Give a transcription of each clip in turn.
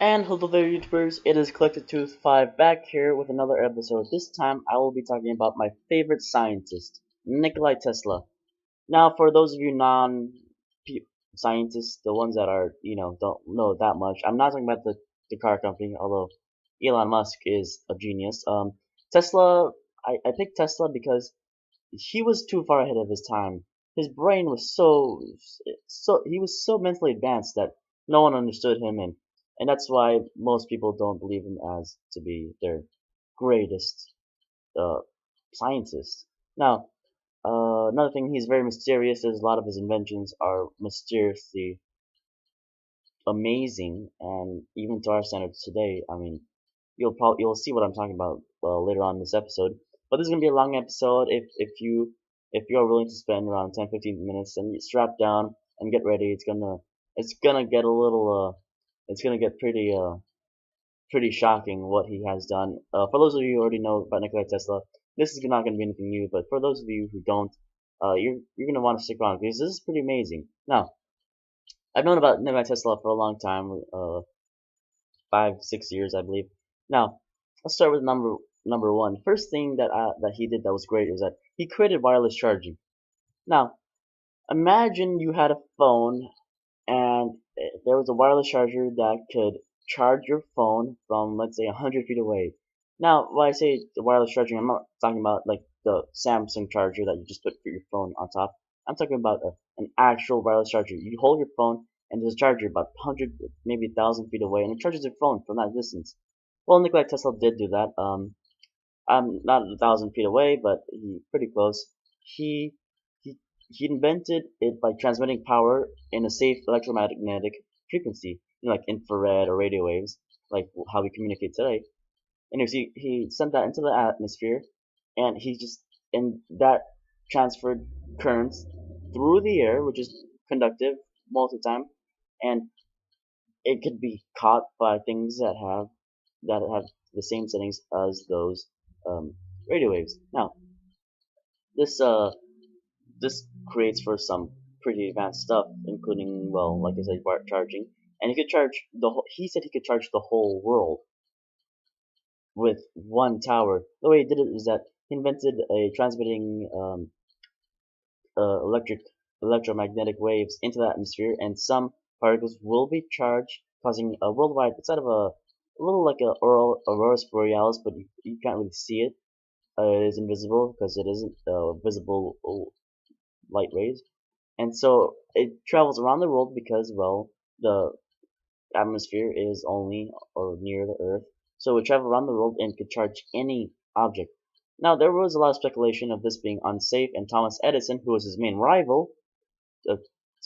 And hello there YouTubers, it is Collected Tooth 5 back here with another episode. This time I will be talking about my favorite scientist, Nikola Tesla. Now for those of you non-scientists, the ones that are, don't know that much, I'm not talking about the car company, although Elon Musk is a genius. Tesla, I picked Tesla because he was too far ahead of his time. His brain was he was so mentally advanced that no one understood him, and that's why most people don't believe him as to be their greatest uh, scientist. Now, another thing, he's very mysterious. There's a lot of his inventions are mysteriously amazing, and even to our standards today, I mean, you'll see what I'm talking about later on in this episode. But this is gonna be a long episode. If you are willing to spend around 10-15 minutes, then you strap down and get ready. It's gonna get a little it's gonna get pretty shocking what he has done. For those of you who already know about Nikola Tesla, this is not gonna be anything new. But for those of you who don't, you're gonna want to stick around because this is pretty amazing. Now, I've known about Nikola Tesla for a long time, 5-6 years, I believe. Now, let's start with number one. First thing that he did that was great was that he created wireless charging. Now, imagine you had a phone and there was a wireless charger that could charge your phone from, let's say, 100 feet away. Now, when I say the wireless charging, I'm not talking about like the Samsung charger that you just put your phone on top. I'm talking about an actual wireless charger. You hold your phone and there's a charger about 100, maybe 1,000 feet away, and it charges your phone from that distance. Well, Nikola Tesla did do that. I'm not 1,000 feet away, but pretty close. He he he invented it by transmitting power in a safe electromagnetic frequency, like infrared or radio waves, like how we communicate today. Anyways, he sent that into the atmosphere, and and that transferred currents through the air, which is conductive most of the time, and it could be caught by things that have the same settings as those um, radio waves. Now, this this creates for some pretty advanced stuff, including, well, like I said, charging, and he could charge the whole. He said he could charge the whole world with one tower. The way he did it is that he invented a transmitting electric electromagnetic waves into the atmosphere, and some particles will be charged, causing a worldwide. It's sort of a little like a aurora borealis, but you can't really see it. It is invisible because it isn't visible light rays, and so it travels around the world because, well, the atmosphere is only or near the Earth, so it would travel around the world and could charge any object. Now, there was a lot of speculation of this being unsafe, and Thomas Edison, who was his main rival, uh,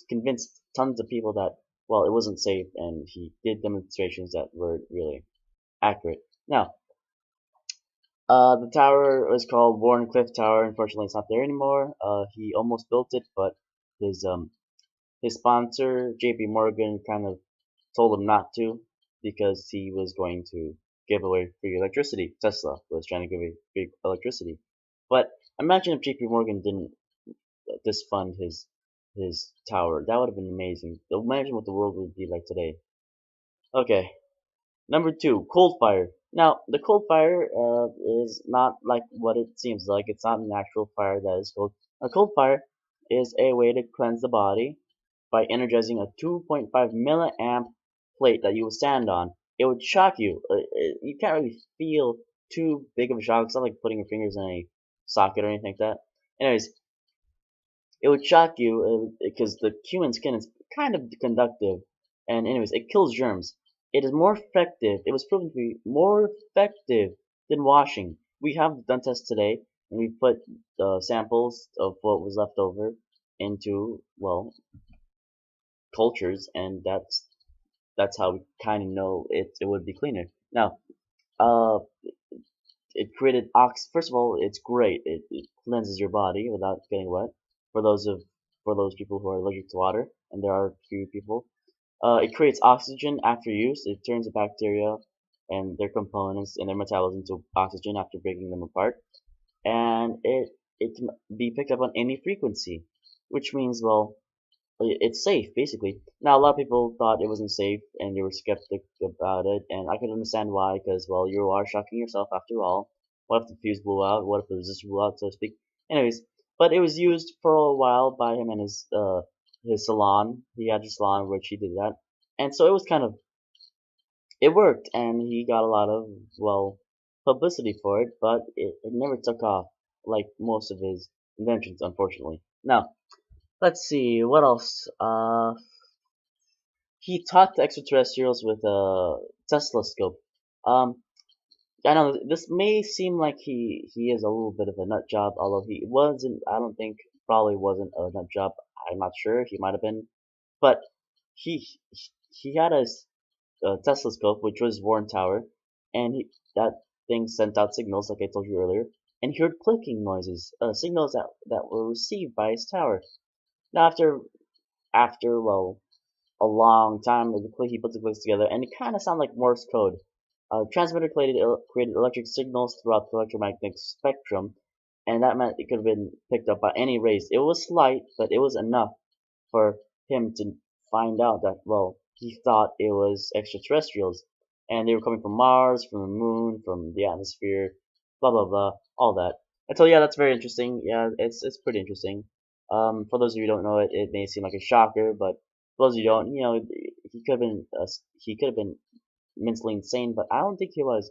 convinced tons of people that, well, it wasn't safe, and he did demonstrations that were really accurate. Now, the tower was called Warncliffe Tower. Unfortunately, it's not there anymore. He almost built it, but his um his sponsor, JP Morgan, kind of told him not to because he was going to give away free electricity. Tesla was trying to give away free electricity. But imagine if JP Morgan didn't disfund his tower. That would have been amazing. Imagine what the world would be like today. Okay, number two, Coldfire. Now, the Coldfire is not like what it seems like. It's not an actual fire that is cold. A Coldfire is a way to cleanse the body by energizing a 2.5 milliamp plate that you will stand on. It would shock you. You can't really feel too big of a shock. It's not like putting your fingers in a socket or anything like that. Anyways, it would shock you because the human skin is kind of conductive, and anyways, it kills germs. It is more effective. It was proven to be more effective than washing. We have done tests today, and we put samples of what was left over into, well, cultures, and that's how we kind of know it would be cleaner. Now, uh, it created ox. First of all, it's great. It cleanses your body without getting wet. For those people who are allergic to water, and there are a few people, it creates oxygen after use. It turns the bacteria and their components and their metabolism to oxygen after breaking them apart, and it can be picked up on any frequency, which means, well, it's safe basically. Now a lot of people thought it wasn't safe and they were skeptic about it, and I can understand why, because well, you are shocking yourself after all. What if the fuse blew out? What if the resistor blew out, so to speak? Anyways, but it was used for a while by him and his salon. He had a salon which he did that, and so it was kind of it worked, and he got a lot of well publicity for it, but it never took off like most of his inventions, unfortunately. Now let's see what else. He talked to extraterrestrials with a Tesla scope. Um, I know this may seem like he is a little bit of a nut job, although he wasn't. I don't think probably wasn't a nut job. I'm not sure. He might have been, but he he had a Tesla scope, which was Warren Tower, and that thing sent out signals, like I told you earlier, and he heard clicking noises, signals that were received by his tower. Now after well a long time. He put the clicks together, and it kind of sounded like Morse code. Transmitter created electric signals throughout the electromagnetic spectrum, and that meant it could have been picked up by any rays. It was slight, but it was enough for him to find out that, well, he thought it was extraterrestrials, and they were coming from Mars, from the moon, from the atmosphere, blah blah blah, all that. And so yeah, that's very interesting. Yeah, it's pretty interesting. For those of you who don't know it, it may seem like a shocker, but for those of you who don't, he could have been mentally insane, but I don't think he was.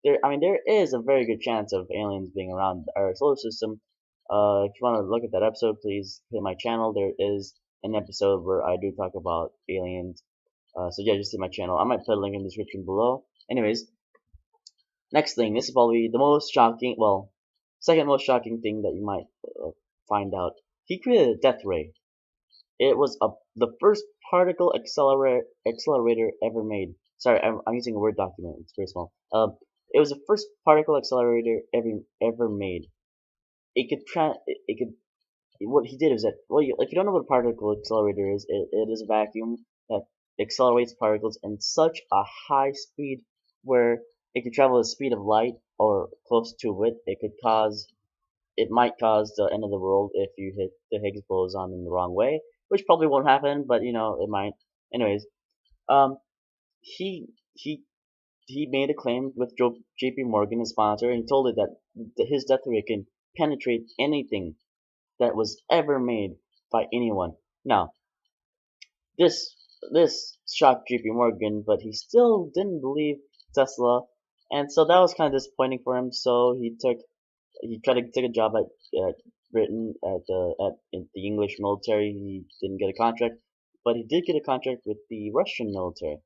I mean, there is a very good chance of aliens being around our solar system. If you want to look at that episode, please hit my channel. There is an episode where I do talk about aliens. So yeah, just hit my channel. I might put a link in the description below. Anyways, next thing. This is probably the most shocking, well, second most shocking thing that you might find out. He created a death ray. It was the first particle accelerator ever made. Sorry, I'm using a Word document. It's very small. It was the first particle accelerator ever made. It could. What he did is that, well, if you don't know what a particle accelerator is, it is a vacuum that accelerates particles in such a high speed where it could travel the speed of light or close to it. It might cause the end of the world if you hit the Higgs boson in the wrong way, which probably won't happen, but it might. Anyways, um, he he he made a claim with J.P. Morgan, his sponsor, and he told it that his death ray can penetrate anything that was ever made by anyone. Now, this this shocked J.P. Morgan, but he still didn't believe Tesla, and so that was kind of disappointing for him. So he tried to take a job at Britain in the English military. He didn't get a contract, but he did get a contract with the Russian military.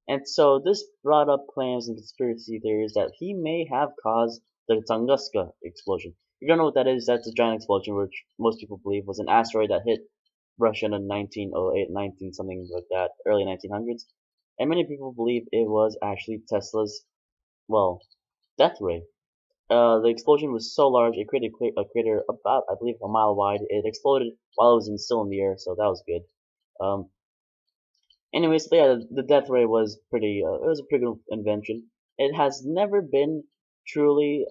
And so this brought up claims and conspiracy theories that he may have caused the Tunguska explosion. If you don't know what that is, that's a giant explosion which most people believe was an asteroid that hit Russia in 1908, 19 something like that, early 1900s. And many people believe it was actually Tesla's, well, death ray. The explosion was so large it created a crater about, I believe, a mile wide. It exploded while it was still in the air, so that was good. Um, anyways, so yeah, the death ray was it was a pretty good invention. It has never been truly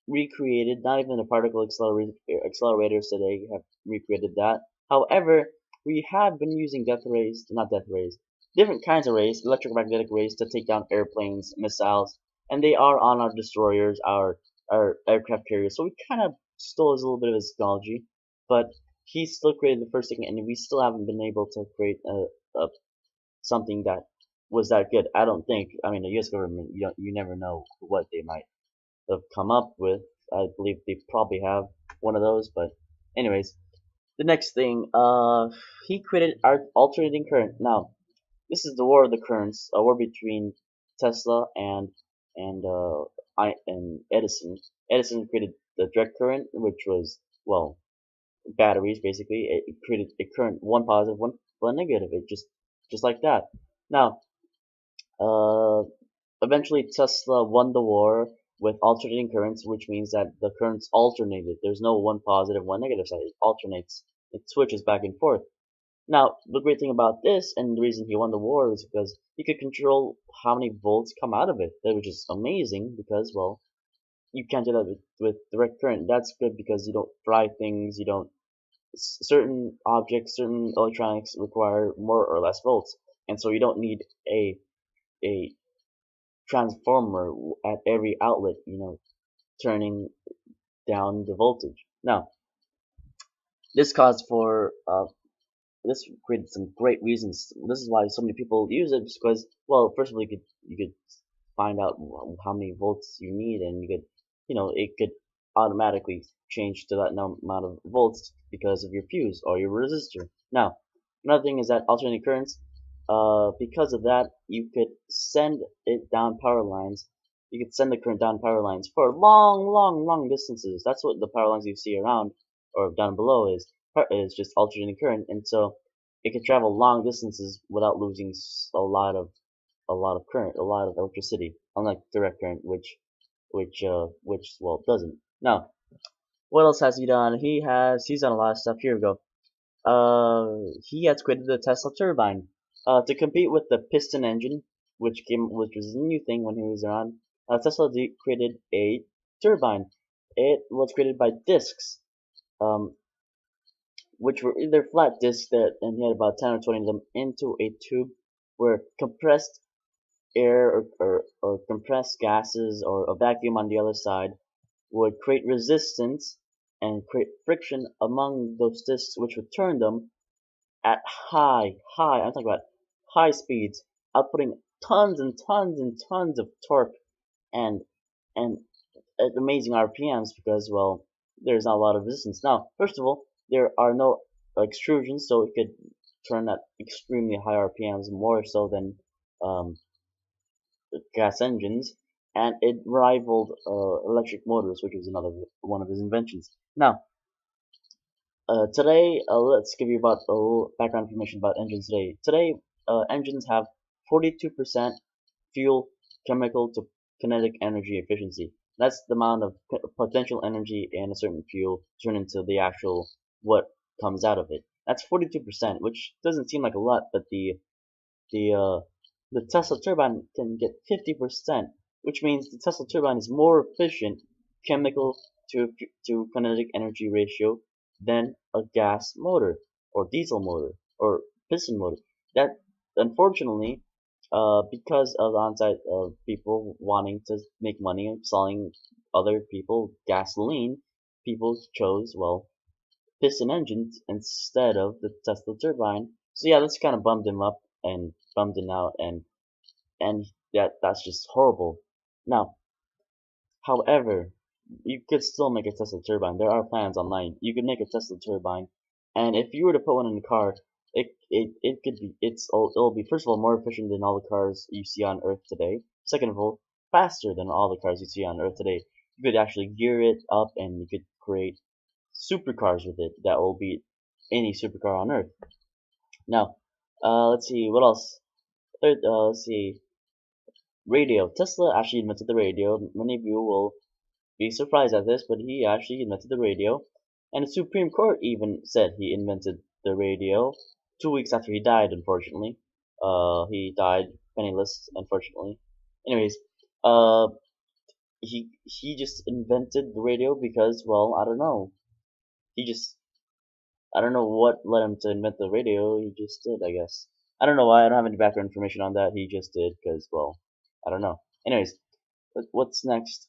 recreated. Not even the particle accelerators today have recreated that. However, we have been using not death rays, different kinds of rays, electromagnetic rays, to take down airplanes, missiles, and they are on our destroyers, our aircraft carriers. So we kind of stole his little bit of his technology, but he still created the first thing, and we still haven't been able to create something that was that good. I don't think. I mean, the U.S. government, you never know what they might have come up with. I believe they probably have one of those, but anyways, the next thing, he created alternating current. Now, this is the war of the currents, a war between Tesla and Edison. Edison created the direct current, which was, well, batteries basically. It created a current, one positive, one negative. It just like that. Now, uh, eventually Tesla won the war with alternating currents, which means that the currents alternated. There's no one positive, one negative side. It alternates. It switches back and forth. Now, the great thing about this, and the reason he won the war, is because he could control how many volts come out of it, which is amazing because, well, you can't do that with direct current. That's good because you don't fry things, you don't certain objects, certain electronics require more or less volts, and so you don't need a transformer at every outlet, turning down the voltage. Now, this caused for this created some great reasons. This is why so many people use it, because, well, first of all, you could find out how many volts you need, and it could automatically change to that amount of volts because of your fuse or your resistor. Now, another thing is that alternating currents, because of that, you could send it down power lines. You could send the current down power lines for long, long, long distances. That's what the power lines you see around or down below is just alternating current, and so it can travel long distances without losing a lot of current, a lot of electricity, unlike direct current, which well doesn't. Now, what else has he done? He's done a lot of stuff. Here we go. He has created the Tesla turbine, to compete with the piston engine, which was a new thing when he was around. Tesla created a turbine. It was created by discs, um, which were either flat discs and he had about 10 or 20 of them into a tube where compressed air or compressed gases or a vacuum on the other side would create resistance and create friction among those discs, which would turn them at I'm talking about high speeds, outputting tons and tons and tons of torque and and at amazing RPMs because, well, there's not a lot of resistance. Now, first of all, there are no extrusions, so it could turn at extremely high RPMs, more so than um, gas engines, and it rivaled electric motors, which was another one of his inventions. Now, today, let's give you about a little background information about engines today. Today, engines have 42% fuel chemical to kinetic energy efficiency. That's the amount of potential energy in a certain fuel turned into the actual what comes out of it. That's 42%, which doesn't seem like a lot, but the uh, the Tesla turbine can get 50%, which means the Tesla turbine is more efficient chemical to kinetic energy ratio than a gas motor or diesel motor or piston motor. That unfortunately, because of the onside of people wanting to make money and selling other people gasoline, people chose, well, piston engines instead of the Tesla turbine. So yeah, that's kind of bummed him up and bummed him out, and that's just horrible. Now, however, you could still make a Tesla turbine. There are plans online. You could make a Tesla turbine, and if you were to put one in a car, it could be it'll be, first of all, more efficient than all the cars you see on Earth today. Second of all, faster than all the cars you see on Earth today. You could actually gear it up, and you could create supercars with it that will beat any supercar on Earth. Now, let's see what else. Let's see. Radio. Tesla actually invented the radio. Many of you will be surprised at this, but he actually invented the radio. And the Supreme Court even said he invented the radio 2 weeks after he died, unfortunately. He died penniless, unfortunately. Anyways, uh, he just invented the radio because, well, I don't know. He just, I don't know what led him to invent the radio. He just did, I guess. I don't know why. I don't have any background information on that. He just did because, well, I don't know. Anyways, what's next?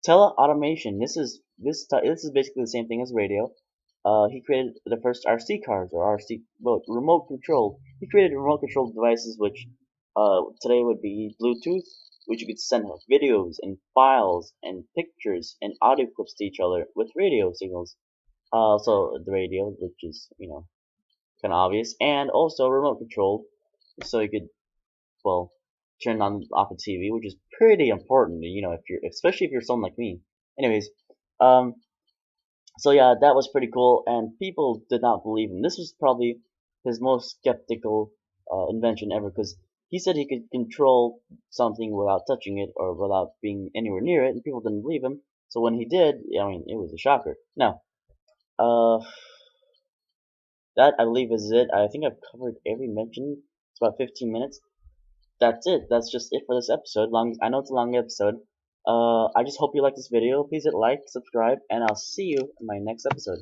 Teleautomation. This is basically the same thing as radio. He created the first RC cars or RC, well, remote control. He created remote control devices which today would be Bluetooth, which you could send videos and files and pictures and audio clips to each other with radio signals. So the radio, which is kind of obvious, and also remote control, so you could, well, turn on off the TV, which is pretty important, if you're, especially if you're someone like me. Anyways, um, so yeah, that was pretty cool, and people did not believe him. This was probably his most skeptical invention ever, because he said he could control something without touching it or without being anywhere near it, and people didn't believe him. So when he did, I mean, it was a shocker. Now, uh, that I believe is it. I think I've covered every mention. It's about 15 minutes. That's it. That's just it for this episode. I know it's a long episode, I just hope you like this video. Please hit like, subscribe, and I'll see you in my next episode.